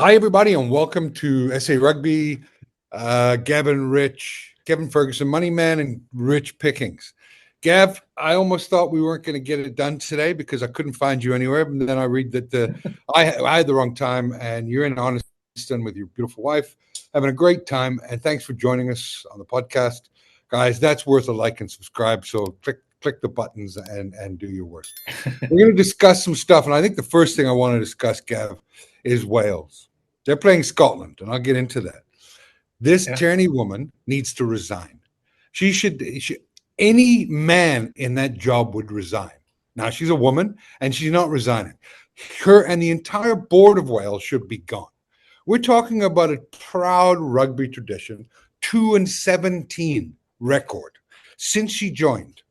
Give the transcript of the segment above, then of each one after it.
Hi, everybody, and welcome to SA Rugby. Gavin Rich, Kevin Ferguson, Moneyman and Rich Pickings. Gav, I almost thought we weren't going to get it done today because I couldn't find you anywhere. And then I read that I had the wrong time, and you're in Honeston with your beautiful wife, having a great time. And thanks for joining us on the podcast, guys. That's worth a like and subscribe. So click the buttons and do your worst. We're going to discuss some stuff, and I think the first thing I want to discuss, Gav, is Wales. They're playing Scotland, and I'll get into that. This tyranny woman needs to resign. Any man in that job would resign. Now, she's a woman, and she's not resigning. Her and the entire board of Wales should be gone. We're talking about a proud rugby tradition, 2-17 record since she joined.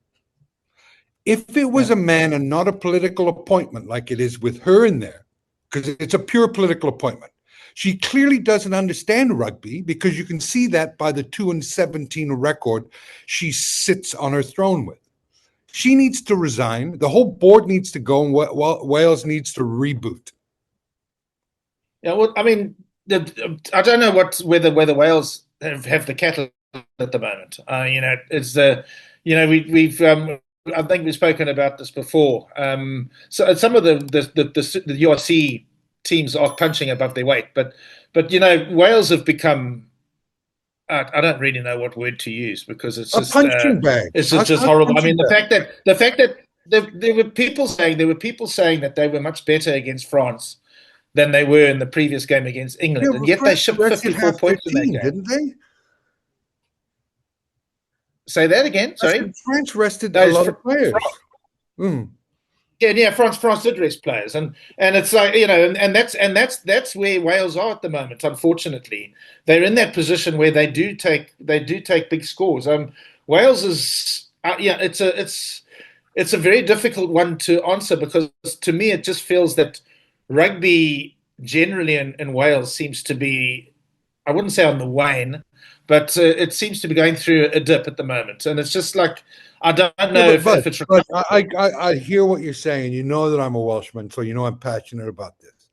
If it was a man and not a political appointment like it is with her in there, because it's a pure political appointment, she clearly doesn't understand rugby because you can see that by the 2-17 record she sits on her throne with. She needs to resign. The whole board needs to go, and Wales needs to reboot. Yeah, well, I mean, I don't know whether Wales have the cattle at the moment. We've I think we've spoken about this before. So some of the URC teams are punching above their weight, but Wales have become, I don't really know what word to use because it's just punching bag. It's just horrible. I mean, the fact that there were people saying that they were much better against France than they were in the previous game against England, and yet they shipped 54 points in that game, didn't they? Say that again. Sorry, France rested a lot of players. Yeah, France did rest players, and it's like and that's where Wales are at the moment. Unfortunately, they're in that position where they do take big scores. Wales is it's a very difficult one to answer because to me it just feels that rugby generally in Wales seems to be, I wouldn't say on the wane, but it seems to be going through a dip at the moment, and it's just like. I don't know if it's. But I hear what you're saying. You know that I'm a Welshman, so you know I'm passionate about this.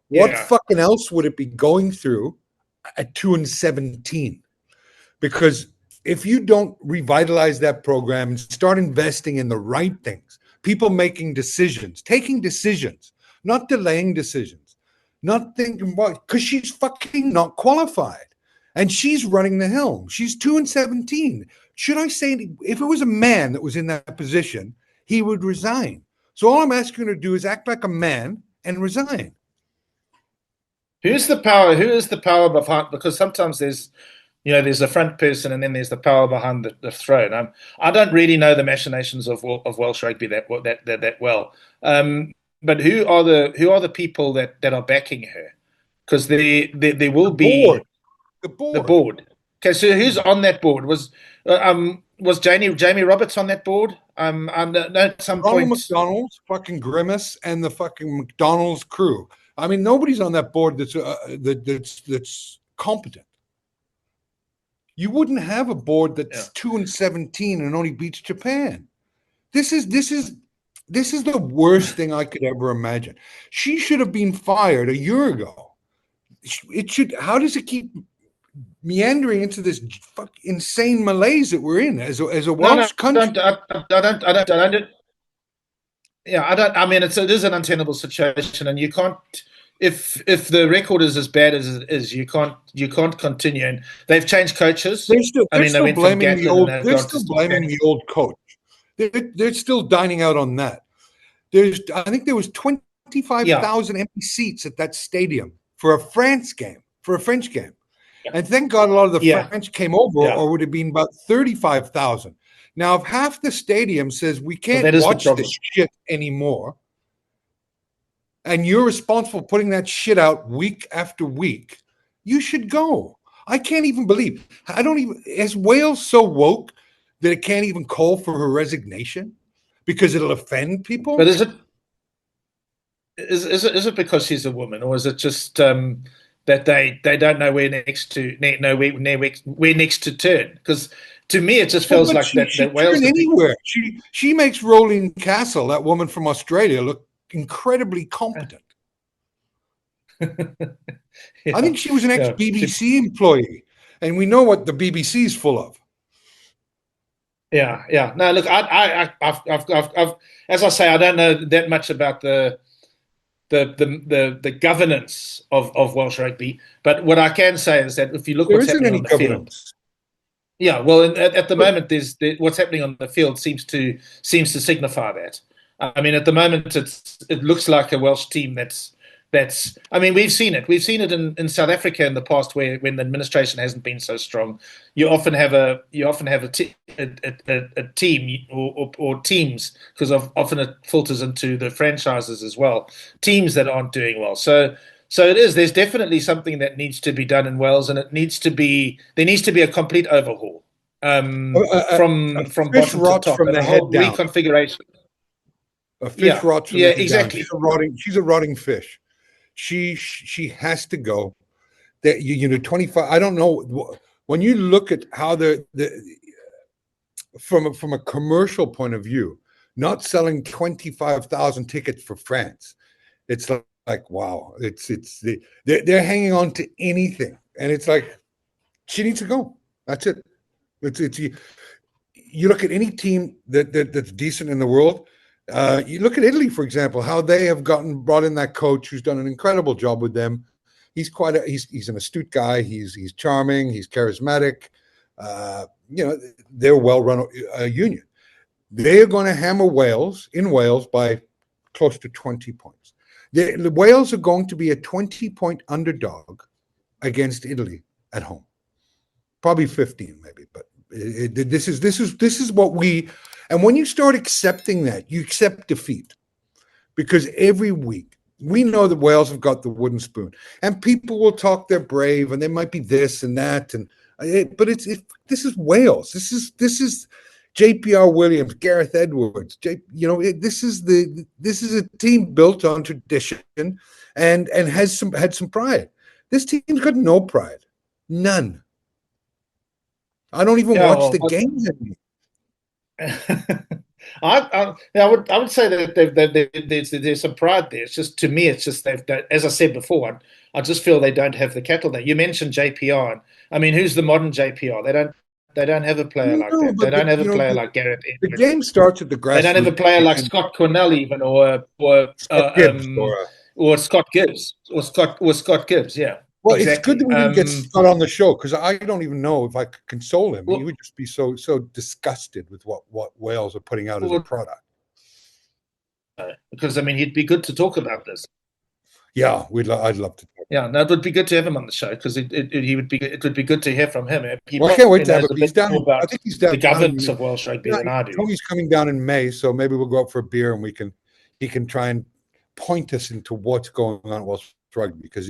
What fucking else would it be going through at 2-17? Because if you don't revitalize that program and start investing in the right things, people making decisions, taking decisions, not delaying decisions, not thinking about, because she's fucking not qualified. And she's running the helm. She's 2-17. Should I say, if it was a man that was in that position, he would resign. So all I'm asking her to do is act like a man and resign. Who is the power behind? Because sometimes there's a front person and then there's the power behind the throne. I don't really know the machinations of Welsh rugby that well. But who are the people that are backing her? Because there will be. The board. Okay, so who's on that board? Was Jamie Roberts on that board? At some point, McDonald's, fucking Grimace, and the fucking McDonald's crew. I mean, nobody's on that board that's competent. You wouldn't have a board that's 2-17 and only beats Japan. This is the worst thing I could ever imagine. She should have been fired a year ago. How does it keep meandering into this insane malaise that we're in as a Welsh country? I mean, it is an untenable situation, and you can't. If the record is as bad as it is, you can't continue. And they've changed coaches. They're still blaming the old coach. They're still dining out on that. I think there was 25,000 empty seats at that stadium for a French game. And thank God a lot of the French came over, or would have been about 35,000. Now, if half the stadium says we can't watch this shit anymore, and you're responsible for putting that shit out week after week, you should go. I can't even believe. Is Wales so woke that it can't even call for her resignation because it'll offend people? But is it because she's a woman, or is it just that they don't know where next to turn? Because to me it just feels like that Wales anywhere. She makes Rolling Castle, that woman from Australia, look incredibly competent. I think she was an ex-BBC employee, and we know what the BBC is full of. Yeah. No, look, I've, as I say, I don't know that much about the governance of Welsh rugby, but what I can say is that if you look what's happening on the field, yeah, well, at the moment, what's happening on the field seems to signify that. I mean, at the moment, it looks like a Welsh team that's. I mean, we've seen it. We've seen it in South Africa in the past, when the administration hasn't been so strong. You often have a team or teams, because often it filters into the franchises as well. Teams that aren't doing well. So it is. There's definitely something that needs to be done in Wales, and there needs to be a complete overhaul from bottom to top, from the whole head down. Reconfiguration. A fish rots from the head exactly. down. She's a rotting fish. She has to go. That 25. I don't know, when you look at how from a commercial point of view, not selling 25,000 tickets for France. It's like wow. They're hanging on to anything, and it's like she needs to go. That's it. It's you look at any team that's decent in the world. You look at Italy, for example, how they have brought in that coach who's done an incredible job with them. He's he's an astute guy. He's charming. He's charismatic. They're a well-run union. They're going to hammer Wales by close to 20 points. The Wales are going to be a 20-point underdog against Italy at home, probably 15 maybe, but this is what we. And when you start accepting that, you accept defeat, because every week we know that Wales have got the wooden spoon, and people will talk they're brave and they might be this and that, but this is Wales. This is JPR Williams, Gareth Edwards. This is a team built on tradition and had some pride. This team's got no pride, none. I don't even watch the games anymore. I would say that there's some pride there. It's just, to me, it's just as I said before, I just feel they don't have the cattle there. You mentioned JPR. I mean, who's the modern JPR? They don't have a player like that. They don't have a player like Gareth Edwards. The game starts at the grassroots. They don't have a player like Scott Cornell even, or Scott Gibbs, or Scott Gibbs. Yeah. Well, exactly. It's good that we didn't get Scott on the show, because I don't even know if I could console him. He would just be so disgusted with what Wales are putting out as a product. Because, I mean, he'd be good to talk about this. Yeah, I'd love to. Yeah, no, it would be good to have him on the show, because it would be good to hear from him. I can't wait to have him. He's down. I think he's down. The governance of Welsh rugby than I do. Tony's coming down in May, so maybe we'll go out for a beer and he can try and point us into what's going on at Welsh rugby, because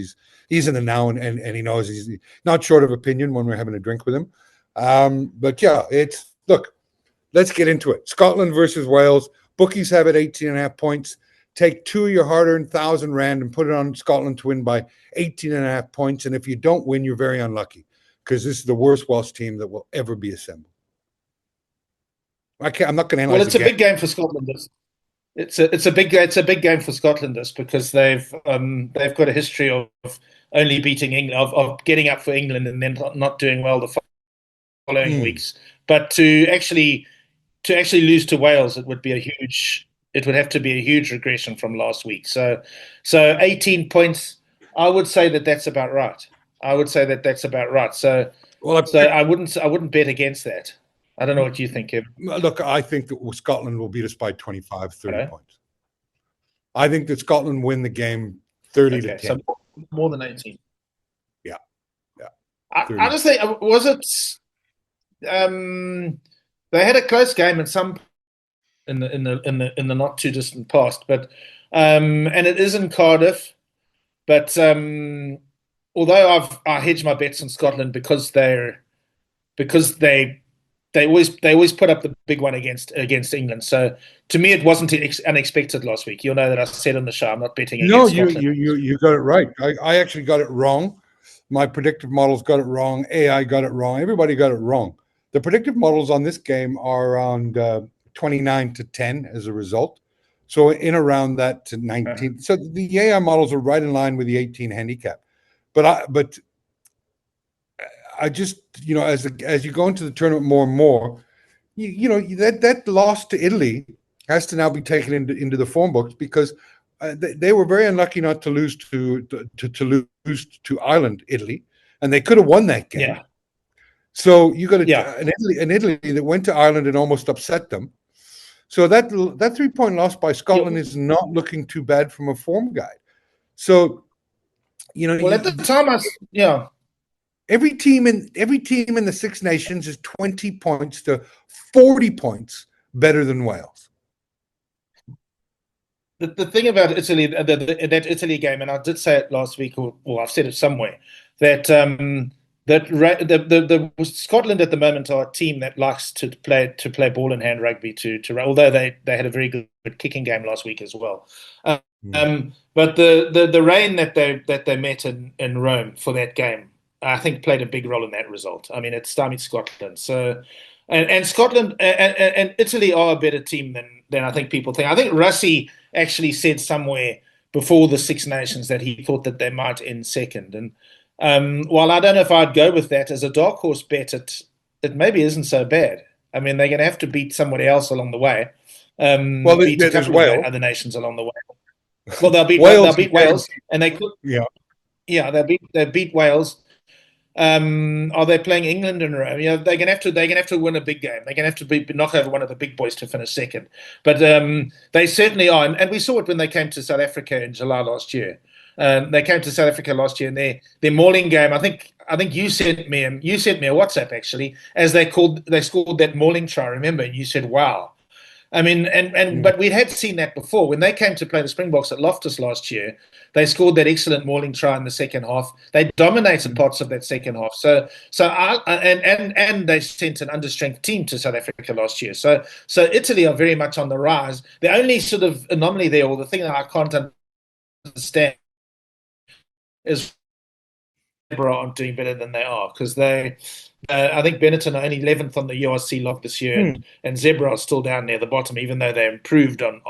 he's in the now and he knows he's not short of opinion when we're having a drink with him. But yeah, let's get into it. Scotland versus Wales. Bookies have it 18.5 points. Take 2 of your hard-earned R1,000 and put it on Scotland to win by 18.5 points. And if you don't win, you're very unlucky, because this is the worst Welsh team that will ever be assembled. I'm not going to analyze. Well, it's a big game for Scotland. It's a big game for Scotlanders, because they've got a history of only beating England, of getting up for England and then not doing well the following weeks. But to actually lose to Wales, it would have to be a huge regression from last week. So 18 points, I would say that's about right. So I wouldn't bet against that. I don't know what you think, Kevin. Look, I think that Scotland will beat us by 25, 30 points. I think that Scotland win the game 30 to 10. So more than 18. Yeah. I just think, was it? They had a close game in the not too distant past, but and it is in Cardiff. But although I hedge my bets on Scotland, because they always put up the big one against England. So to me, it wasn't unexpected last week. You'll know that I said on the show I'm not betting against Scotland. No, you got it right. I actually got it wrong. My predictive models got it wrong. AI got it wrong. Everybody got it wrong. The predictive models on this game are around 29 to 10 as a result. So in around that to 19. So the AI models are right in line with the 18 handicap. but I just, as you go into the tournament more and more, that loss to Italy has to now be taken into the form books, because they were very unlucky not to lose to lose to Ireland, Italy, and they could have won that game. Yeah. So you got an Italy that went to Ireland and almost upset them. So that 3-point loss by Scotland is not looking too bad from a form guide. So well, at the time, every team in the Six Nations is 20 points to 40 points better than Wales. The thing about Italy, that Italy game, and I did say it last week, or I've said it somewhere, that the Scotland at the moment are a team that likes to play ball and hand rugby. Although they had a very good kicking game last week as well. But the rain that they met in Rome for that game, I think, played a big role in that result. I mean, it stymied Scotland. So, and Scotland and Italy are a better team than I think people think. I think Russie actually said somewhere before the Six Nations that he thought that they might end second. And while I don't know if I'd go with that as a dark horse bet, it maybe isn't so bad. I mean, they're going to have to beat somebody else along the way. Well, beat a couple of other nations along the way. Well, they'll beat Wales, and they could. Yeah, they beat Wales. Are they playing England in Rome? They're gonna have to win a big game. They're gonna have to knock over one of the big boys to finish second. But they certainly are, and we saw it when they came to South Africa in July last year. They came to South Africa last year, and their mauling game. I think you sent me a WhatsApp actually, as they scored that mauling try. Remember, and you said, "Wow." I mean, but we had seen that before when they came to play the Springboks at Loftus last year. They scored that excellent mauling try in the second half. They dominated parts of that second half. And they sent an understrength team to South Africa last year. So Italy are very much on the rise. The only sort of anomaly there, or the thing that I can't understand, is aren't doing better than they are, because I think Benetton are only 11th on the URC log this year, and Zebra are still down near the bottom, even though they improved on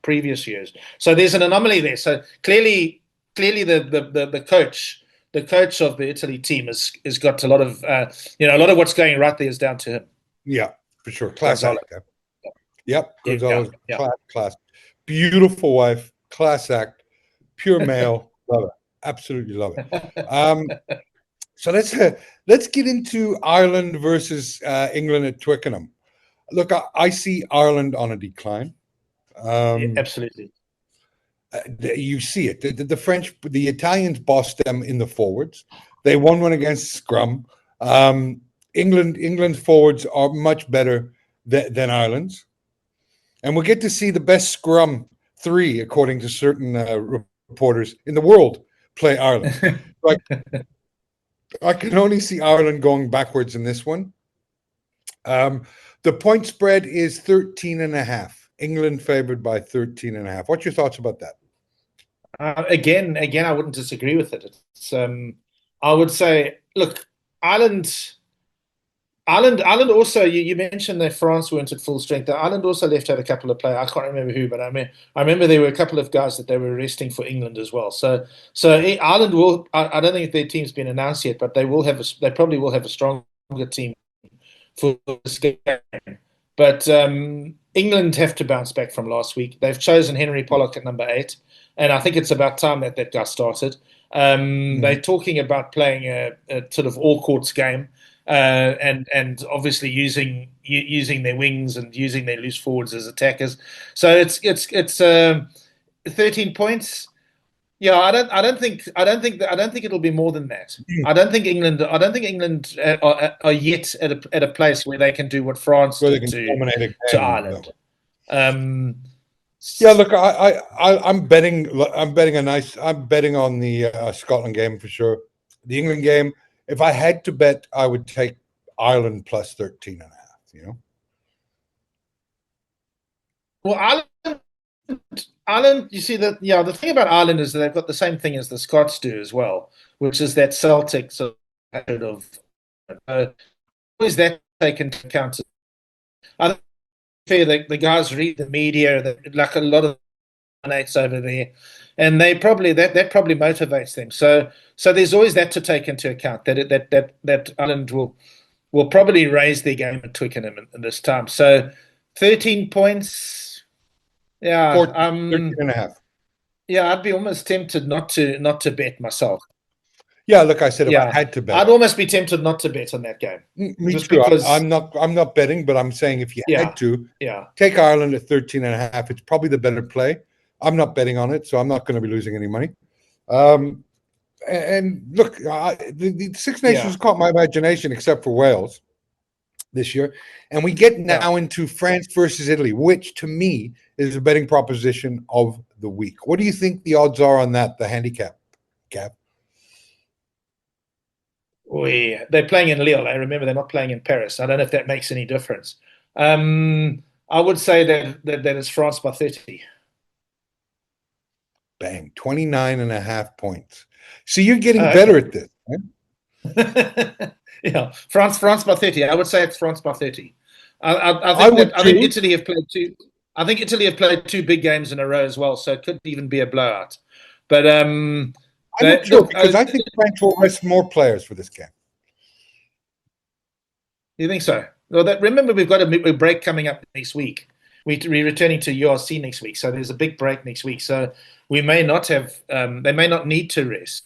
previous years. So there's an anomaly there. So clearly the coach of the Italy team has got a lot of a lot of what's going right there is down to him. Yeah, for sure. Class act. Yep, Gonzalez, class. Beautiful wife, class act, pure male. Love it. Absolutely love it. So let's get into Ireland versus England at Twickenham. Look, I see Ireland on a decline. Absolutely. You see it. The Italians bossed them in the forwards. They won one against scrum. England's forwards are much better than Ireland's, and we'll get to see the best scrum three, according to certain reporters in the world, play Ireland. I can only see Ireland going backwards in this one. The point spread is 13.5. England favored by 13.5. What's your thoughts about that? Again, I wouldn't disagree with it. It's, I would say, look, Ireland also, you mentioned that France weren't at full strength. Ireland also left out a couple of players. I can't remember who, but I remember there were a couple of guys that they were resting for England as well. So Ireland will. I don't think their team's been announced yet, but they probably will have a stronger team for this game. But England have to bounce back from last week. They've chosen Henry Pollock at number 8, and I think it's about time that guy started. They're talking about playing a sort of all courts game. And obviously using their wings and using their loose forwards as attackers. So it's 13 points. Yeah, I don't think it'll be more than that. I don't think England are yet at a place where they can do what France did to Ireland. Yeah, look, I'm betting on the Scotland game for sure. The England game, if I had to bet, I would take Ireland plus 13.5. Well, Ireland, you see that? Yeah, the thing about Ireland is that they've got the same thing as the Scots do as well, which is that Celtic sort of always that taken into account. I don't think the guys read the media, like a lot of dominates over there, and they probably that probably motivates them. So there's always that to take into account, that Ireland will probably raise their game at Twickenham in this time. So 13 points, yeah, 13 and a half. Yeah, I'd be almost tempted not to bet myself. Yeah, look, I said if I had to bet, I'd almost be tempted not to bet on that game. Me too. Because I'm not betting, but I'm saying if you had to, take Ireland at 13 and a half. It's probably the better play. I'm not betting on it, so I'm not going to be losing any money. And look, the Six Nations caught my imagination, except for Wales this year. And we get now into France versus Italy, which to me is a betting proposition of the week. What do you think the odds are on that, the handicap, Gav? They're playing in Lille. I remember they're not playing in Paris. I don't know if that makes any difference. I would say that it's France by 30. Bang, 29 and a half points. So you're getting better at this, right? Yeah, France by 30. I would say it's France by 30. I think Italy have played two. I think Italy have played two big games in a row as well, so it could even be a blowout. But I'm not sure, because I think France will rest more players for this game. You think so? Well, remember we've got a break coming up next week. We're returning to URC next week, so there's a big break next week. So we may not have. They may not need to rest.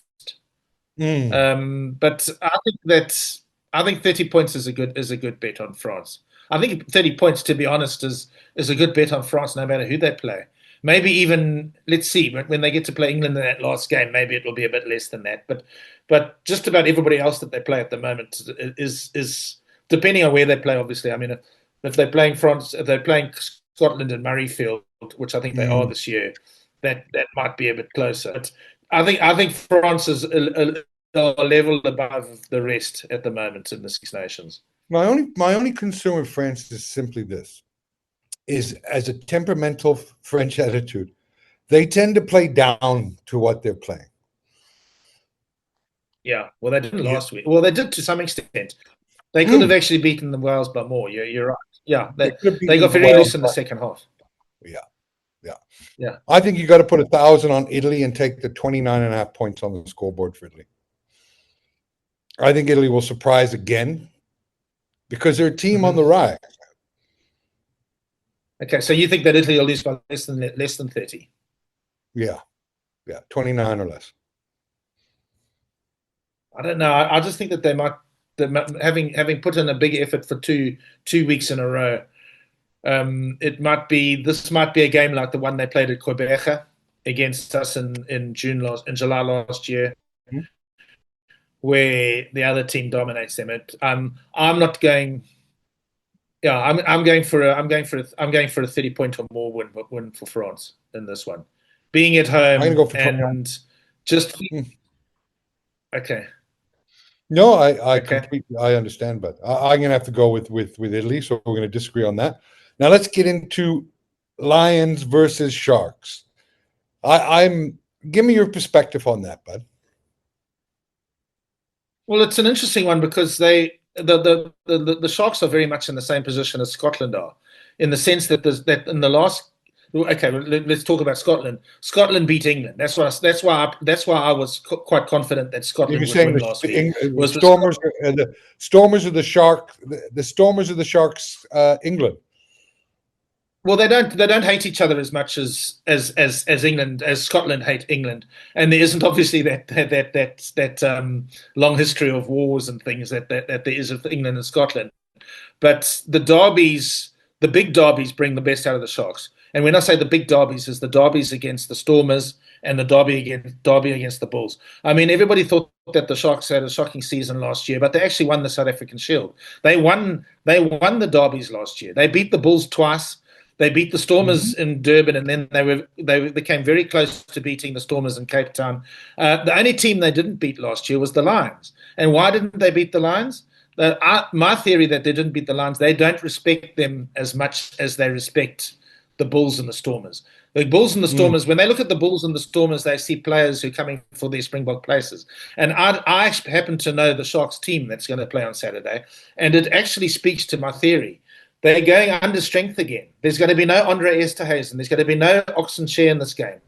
But I think 30 points is a good bet on France. I think 30 points, to be honest, is a good bet on France, no matter who they play. Maybe even, let's see, when they get to play England in that last game, maybe it will be a bit less than that. But just about everybody else that they play at the moment is depending on where they play. Obviously, I mean, if they're playing France, if they're playing Scotland and Murrayfield, which I think they are this year, that might be a bit closer. But I think France is a level above the rest at the moment in the Six Nations. My only concern with France is simply this: is as a temperamental French attitude, they tend to play down to what they're playing. Yeah, well, they didn't last week. Well, they did to some extent. They could have actually beaten the Wales by more. You're right. Yeah, they got very loose in the second half. Yeah. I think you got to put 1,000 on Italy and take the 29 and a half points on the scoreboard for Italy. I think Italy will surprise again because they're a team on the rise. Okay, so you think that Italy will lose by less than 30? Yeah, 29 or less. I don't know. I just think that they might, having put in a big effort for two weeks in a row. This might be a game like the one they played at Quebec against us in July last year, where the other team dominates them. I'm not going. Yeah, I'm going for a 30-point or more win for France in this one, being at home. I'm going to go for 29. And just okay. No, I completely understand, but I'm going to have to go with Italy. So we're going to disagree on that. Now let's get into Lions versus Sharks. Give me your perspective on that, bud. Well, it's an interesting one because the Sharks are very much in the same position as Scotland are, in the sense that in the last. Okay, let's talk about Scotland. Scotland beat England. That's why I was quite confident that Scotland would win last week. The Stormers of the Sharks. The Stormers of the Sharks. England. Well, they don't hate each other as much as England, as Scotland hate England, and there isn't obviously that long history of wars and things that there is with England and Scotland. But the big derbies bring the best out of the Sharks. And when I say the big derbies, is the derbies against the Stormers and the derby against the Bulls. I mean, everybody thought that the Sharks had a shocking season last year, but they actually won the South African Shield. They won the derbies last year. They beat the Bulls twice. They beat the Stormers in Durban, and then they came very close to beating the Stormers in Cape Town. The only team they didn't beat last year was the Lions. And why didn't they beat the Lions? My theory that they didn't beat the Lions, they don't respect them as much as they respect the Bulls and the Stormers. The Bulls and the Stormers, when they look at the Bulls and the Stormers, they see players who are coming for their Springbok places. And I actually happen to know the Sharks team that's going to play on Saturday, and it actually speaks to my theory They're going under strength again. There's going to be no Andre Esterhuizen. There's going to be no Oxenshare in this game.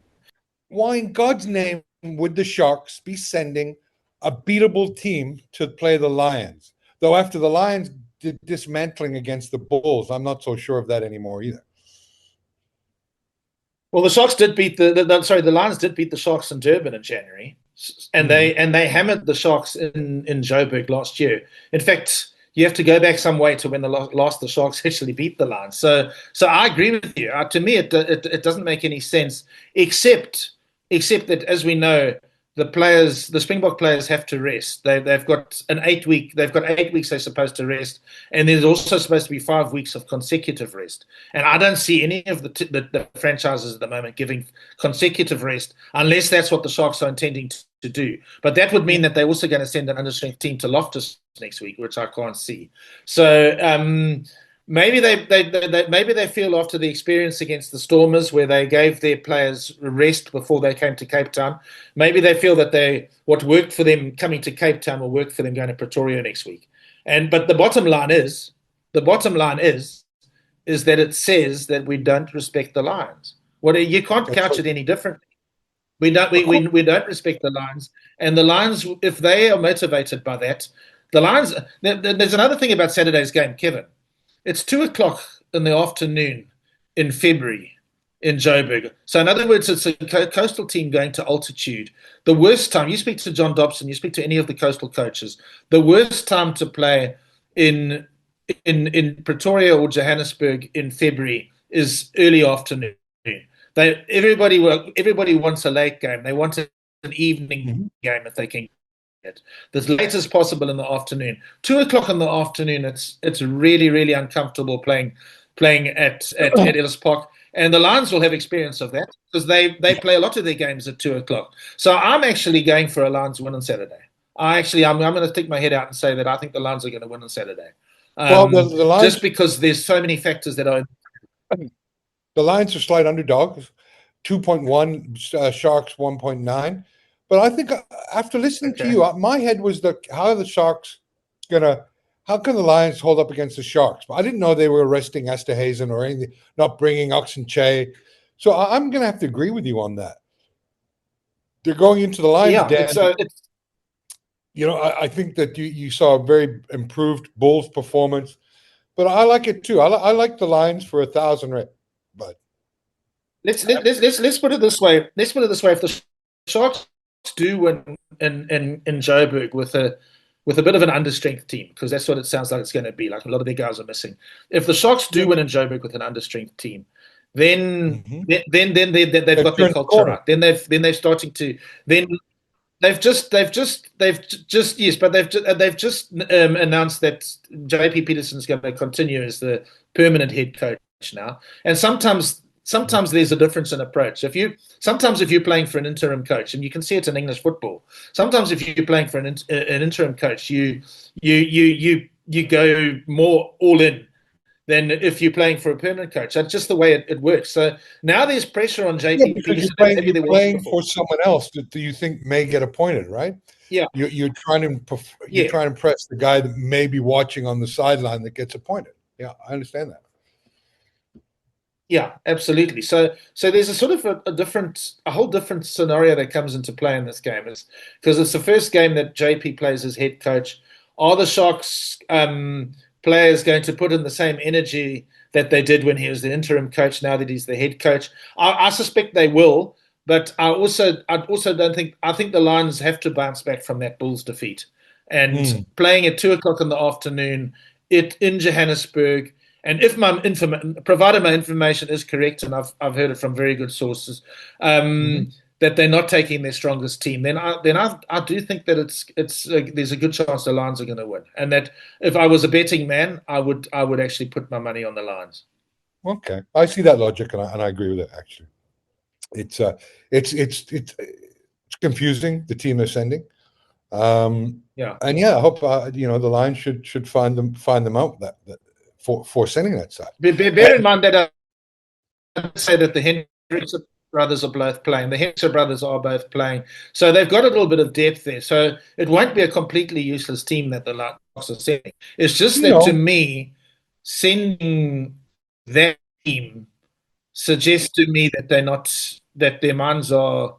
Why in God's name would the Sharks be sending a beatable team to play the Lions? Though after the Lions did dismantling against the Bulls, I'm not so sure of that anymore either. Well, the Sharks did beat the Lions did beat the Sharks in Durban in January, and they hammered the Sharks in Joburg last year. In fact, you have to go back some way to when the Sharks actually beat the Lions. So I agree with you. To me, it doesn't make any sense, except that, as we know, the Springbok players have to rest. They've got 8 weeks they're supposed to rest, and there's also supposed to be 5 weeks of consecutive rest. And I don't see any of the franchises at the moment giving consecutive rest, unless that's what the Sharks are intending to do. But that would mean that they're also going to send an understrength team to Loftus next week, which I can't see. So maybe they feel, after the experience against the Stormers, where they gave their players rest before they came to Cape Town, maybe they feel that what worked for them coming to Cape Town will work for them going to Pretoria next week. But the bottom line is that it says that we don't respect the Lions. You can't couch it any differently. We don't respect the Lions, and the Lions, if they are motivated by that, the Lions. There's another thing about Saturday's game, Kevin. It's 2:00 in the afternoon in February in Joburg. So in other words, it's a coastal team going to altitude. The worst time, you speak to John Dobson, you speak to any of the coastal coaches, the worst time to play in Pretoria or Johannesburg in February is early afternoon. Everybody wants a late game. They want an evening game if they can get it. As late as possible in the afternoon. 2:00 in the afternoon, it's really, really uncomfortable playing at Ellis Park. And the Lions will have experience of that, because they play a lot of their games at 2:00. So I'm actually going for a Lions win on Saturday. I'm going to stick my head out and say that I think the Lions are going to win on Saturday. Well, the Lions, just because there's so many factors that are. The Lions are slight underdogs, 2.1, Sharks 1.9. But I think after listening to you, my head was how are the Sharks how can the Lions hold up against the Sharks? But I didn't know they were arresting Esterhuizen or anything, not bringing Oxenshare. So I'm going to have to agree with you on that. They're going into the Lions den. I think that you saw a very improved Bulls performance, but I like it too. I like the Lions for 1,000 rep. But let's put it this way. If the Sharks do win in Joburg with a bit of an understrength team, because that's what it sounds like it's going to be. Like, a lot of their guys are missing. If the Sharks do win in Joburg with an understrength team, then they've got their culture right. Then they're starting to They've just announced that JP Peterson's going to continue as the permanent head coach now. And sometimes there's a difference in approach. If you're playing for an interim coach, and you can see it in English football, sometimes if you're playing for an interim coach, you go more all in than if you're playing for a permanent coach. That's just the way it works. So now there's pressure on JP Peterson. You're playing for someone else that you think may get appointed, right? Yeah. You're trying to impress the guy that may be watching on the sideline that gets appointed. Yeah, I understand that. Yeah, absolutely. So there's a sort of a whole different scenario that comes into play in this game, is because it's the first game that JP plays as head coach. Are the Sharks players going to put in the same energy that they did when he was the interim coach, now that he's the head coach? I suspect they will, but I also don't think. I think the Lions have to bounce back from that Bulls defeat, and playing at 2:00 in the afternoon in Johannesburg. And if provided my information is correct, and I've heard it from very good sources, that they're not taking their strongest team, then I do think that there's a good chance the Lions are going to win, and that if I was a betting man, I would actually put my money on the Lions. Okay, I see that logic, and I agree with it. Actually, it's confusing, the team they're sending. And I hope the Lions should find them out that for sending that side. Bear in mind that I say that the Hendricks brothers are both playing. The Hendricks brothers are both playing. So they've got a little bit of depth there. So it won't be a completely useless team that the Lions are sending. It's just that, to me, sending that team suggests to me that that their minds are,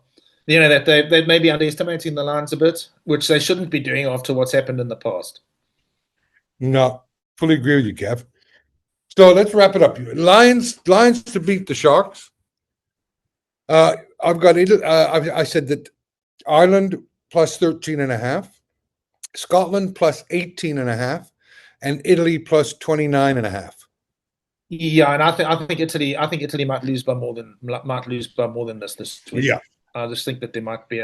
that they may be underestimating the Lions a bit, which they shouldn't be doing after what's happened in the past. No, fully agree with you, Kev. So let's wrap it up. Lions to beat the Sharks. I've got it. I said that Ireland plus 13.5, Scotland plus 18.5, and Italy plus 29.5. Yeah, and I think Italy might lose by more than this week. Yeah, I just think that there might be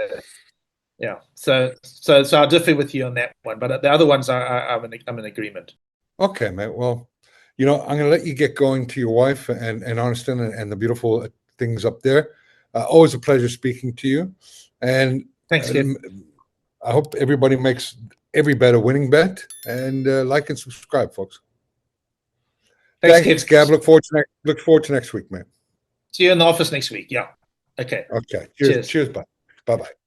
So I differ with you on that one, but the other ones I'm in agreement. Okay, mate. Well, I'm going to let you get going to your wife and Arniston and the beautiful things up there. Always a pleasure speaking to you. And thanks, Kev. I hope everybody makes every bet a winning bet, and like and subscribe, folks. Thanks, Gab. Look forward to next week, man. See you in the office next week. Yeah. Okay. Okay. Cheers. Bye. Bye-bye.